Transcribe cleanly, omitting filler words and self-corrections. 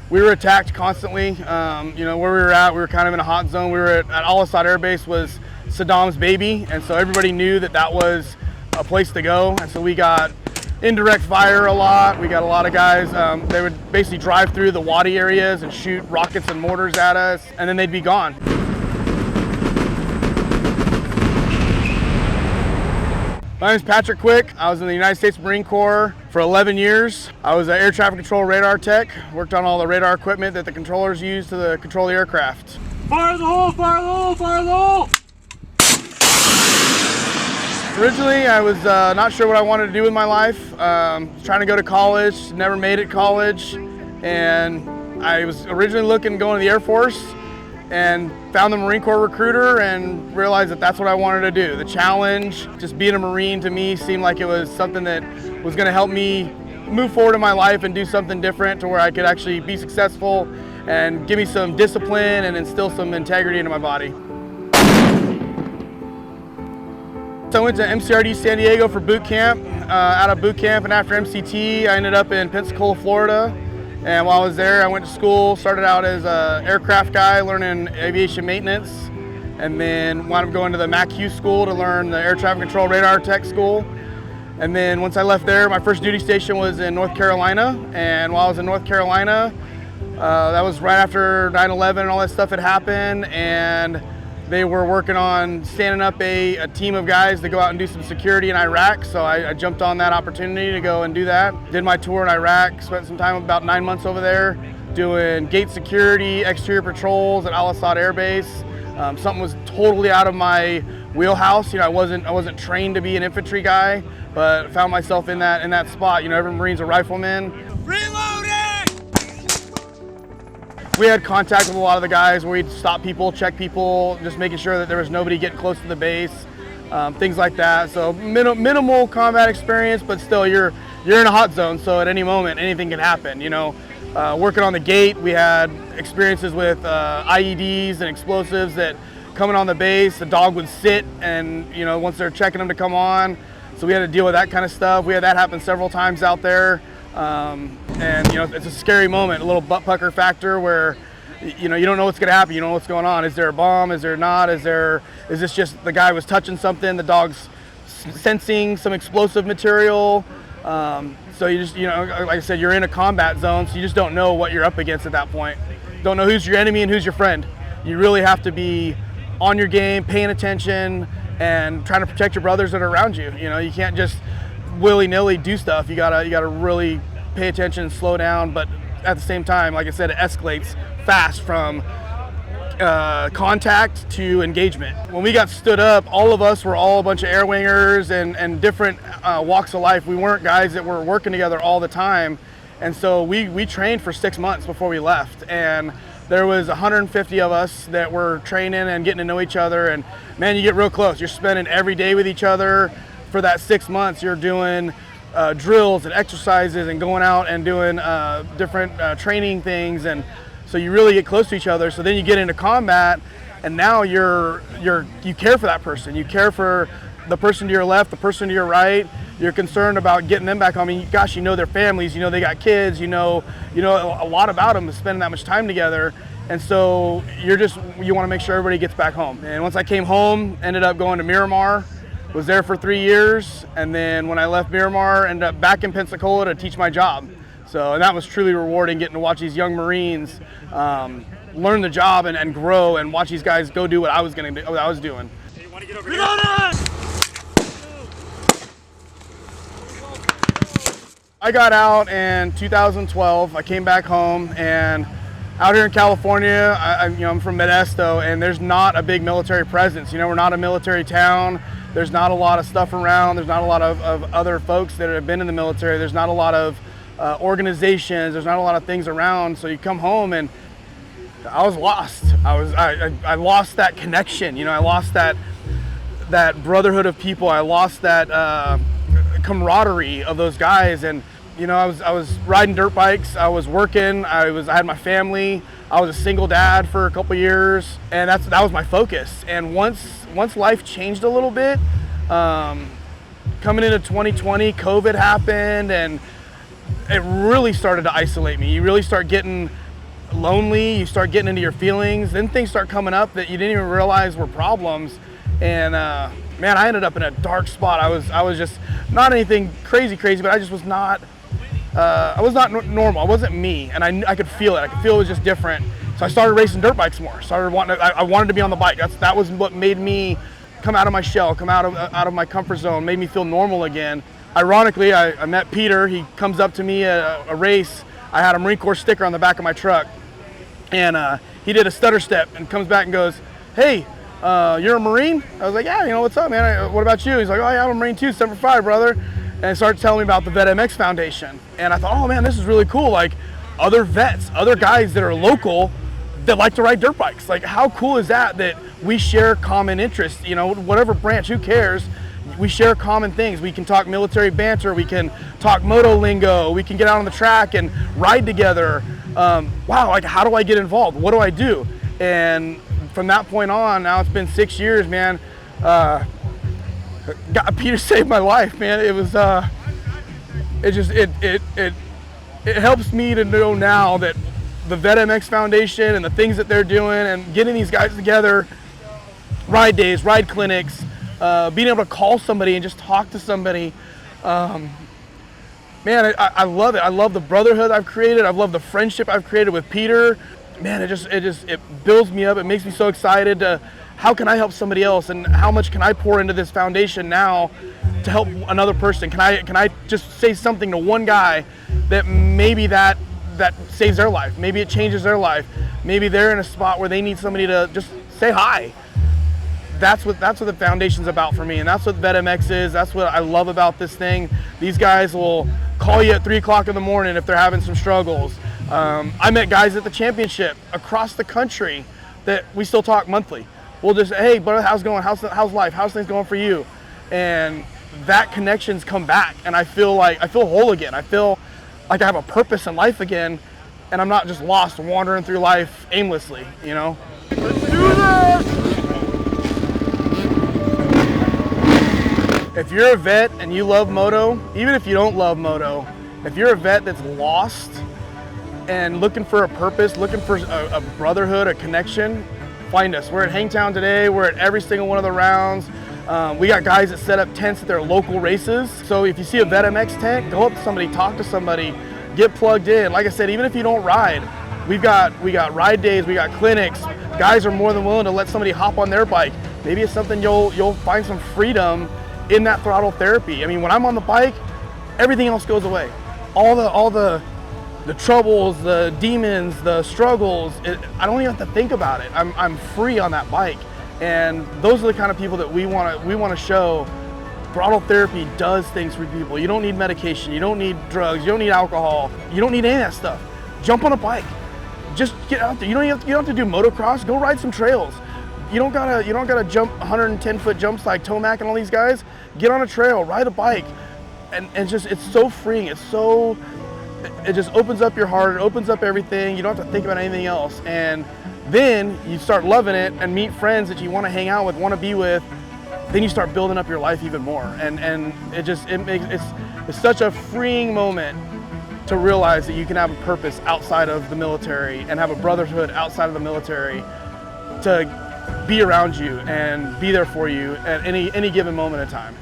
We were attacked constantly. You know, where we were at, we were kind of in a hot zone. We were at Asad Air Base was Saddam's baby, and so everybody knew that that was a place to go. And so we got indirect fire a lot. We got a lot of guys. They would basically drive through the wadi areas and shoot rockets and mortars at us, and then they'd be gone. My name is Patrick Quick. I was in the United States Marine Corps for 11 years. I was an air traffic control radar tech, worked on all the radar equipment that the controllers use to control the aircraft. Fire the hole, fire the hole, fire the hole! Originally, I was not sure what I wanted to do with my life. Trying to go to college, never made it college. And I was originally looking to go into the Air Force and found the Marine Corps recruiter and realized that that's what I wanted to do. The challenge, just being a Marine to me seemed like it was something that was gonna help me move forward in my life and do something different to where I could actually be successful and give me some discipline and instill some integrity into my body. So I went to MCRD San Diego for boot camp. Out of boot camp and after MCT, I ended up in Pensacola, Florida. And while I was there, I went to school, started out as an aircraft guy, learning aviation maintenance, and then wound up going to the MACU school to learn the air traffic control radar tech school. And then once I left there, my first duty station was in North Carolina. And while I was in North Carolina, that was right after 9/11 and all that stuff had happened. And they were working on standing up a team of guys to go out and do some security in Iraq. So I jumped on that opportunity to go and do that. Did my tour in Iraq, spent some time, about 9 months over there, doing gate security, exterior patrols at Asad Air Base. Something was totally out of my wheelhouse. You know, I wasn't trained to be an infantry guy, but found myself in that spot. You know, every Marine's a rifleman. Reloading! We had contact with a lot of the guys where we'd stop people, check people, just making sure that there was nobody getting close to the base, things like that. So minimal combat experience, but still you're in a hot zone, so at any moment anything can happen. You know, working on the gate, we had experiences with IEDs and explosives that coming on the base, the dog would sit, and you know, once they're checking them to come on, so we had to deal with that kind of stuff. We had that happen several times out there. And you know, it's a scary moment, a little butt pucker factor where you know, you don't know what's going to happen, you don't know what's going on. Is there a bomb? Is there not? Is this just the guy was touching something, the dog's sensing some explosive material? So you just, you know, like I said, you're in a combat zone, so you just don't know what you're up against at that point. Don't know who's your enemy and who's your friend. You really have to be on your game, paying attention, and trying to protect your brothers that are around you. You know, you can't just willy-nilly do stuff. You gotta really pay attention and slow down, but at the same time, like I said, it escalates fast from contact to engagement. When we got stood up, all of us were all a bunch of air wingers and different walks of life. We weren't guys that were working together all the time, and so we trained for 6 months before we left, and there was 150 of us that were training and getting to know each other, and man, you get real close. You're spending every day with each other. For that 6 months, you're doing drills and exercises and going out and doing different training things, and so you really get close to each other. So then you get into combat, and now you care for that person. You care for the person to your left, the person to your right. You're concerned about getting them back home. I mean, gosh, you know their families, you know they got kids, you know a lot about them, spending that much time together. And so you want to make sure everybody gets back home. And once I came home, ended up going to Miramar. Was there for 3 years, and then when I left Miramar, ended up back in Pensacola to teach my job. So, and that was truly rewarding, getting to watch these young Marines learn the job and grow, and watch these guys go do what I was doing. Hey, you want to get over here? I got out in 2012. I came back home, and out here in California, I'm from Modesto, and there's not a big military presence. You know, we're not a military town. There's not a lot of stuff around. There's not a lot of other folks that have been in the military. There's not a lot of organizations. There's not a lot of things around. So you come home, and I was lost. I lost that connection. You know, I lost that brotherhood of people. I lost that camaraderie of those guys. And you know, I was riding dirt bikes. I was working. I had my family. I was a single dad for a couple years, and that was my focus. And once life changed a little bit, coming into 2020, COVID happened, and it really started to isolate me. You really start getting lonely, you start getting into your feelings, then things start coming up that you didn't even realize were problems. And man, I ended up in a dark spot. I was just not anything crazy, but I just was not, I was not normal. I wasn't me, and I could feel it. I could feel it was just different. So I started racing dirt bikes more. I wanted to be on the bike. That was what made me come out of my shell, come out of my comfort zone, made me feel normal again. Ironically, I met Peter. He comes up to me at a race. I had a Marine Corps sticker on the back of my truck, and he did a stutter step and comes back and goes, "Hey, you're a Marine?" I was like, "Yeah, you know, what's up, man? What about you?" He's like, "Oh yeah, I'm a Marine too, 7'5", brother." And he started telling me about the Vet MX Foundation. And I thought, oh man, this is really cool. Like, other vets, other guys that are local that like to ride dirt bikes. Like, how cool is that we share common interests? You know, whatever branch, who cares? We share common things. We can talk military banter, we can talk moto lingo, we can get out on the track and ride together. Wow, like, how do I get involved? What do I do? And from that point on, now it's been 6 years, man. Peter saved my life, man. It was, it helps me to know now that the Vet MX Foundation and the things that they're doing and getting these guys together, ride days, ride clinics, being able to call somebody and just talk to somebody. Man, I love it. I love the brotherhood I've created. I love the friendship I've created with Peter. Man, it builds me up. It makes me so excited to, how can I help somebody else, and how much can I pour into this foundation now to help another person? Can I just say something to one guy that maybe that saves their life? Maybe it changes their life. Maybe they're in a spot where they need somebody to just say hi. That's what the foundation's about for me, and that's what Vet MX is. That's what I love about this thing. These guys will call you at 3 o'clock in the morning if they're having some struggles. I met guys at the championship across the country that we still talk monthly. We'll just say, "Hey, brother, how's it going? How's life? How's things going for you?" And that connection's come back, and I feel whole again. I feel like I have a purpose in life again, and I'm not just lost wandering through life aimlessly, you know? Let's do this! If you're a vet and you love moto, even if you don't love moto, if you're a vet that's lost and looking for a purpose, looking for a brotherhood, a connection, find us. We're at Hangtown today. We're at every single one of the rounds. We got guys that set up tents at their local races. So if you see a Vet MX tent, go up to somebody, talk to somebody, get plugged in. Like I said, even if you don't ride, we got ride days, we got clinics. Guys are more than willing to let somebody hop on their bike. Maybe it's something you'll find some freedom in that throttle therapy. I mean, when I'm on the bike, everything else goes away. All the troubles, the demons, the struggles, I don't even have to think about it. I'm free on that bike. And those are the kind of people that we want to show. Throttle therapy does things for people. You don't need medication, you don't need drugs, you don't need alcohol, you don't need any of that stuff. Jump on a bike. Just get out there. You don't have to do motocross. Go ride some trails. You don't gotta jump 110-foot jumps like Tomac and all these guys. Get on a trail, ride a bike, and it's so freeing. It just opens up your heart. It opens up everything. You don't have to think about anything else. And then you start loving it and meet friends that you want to hang out with, want to be with. Then you start building up your life even more. And it's such a freeing moment to realize that you can have a purpose outside of the military and have a brotherhood outside of the military to be around you and be there for you at any given moment in time.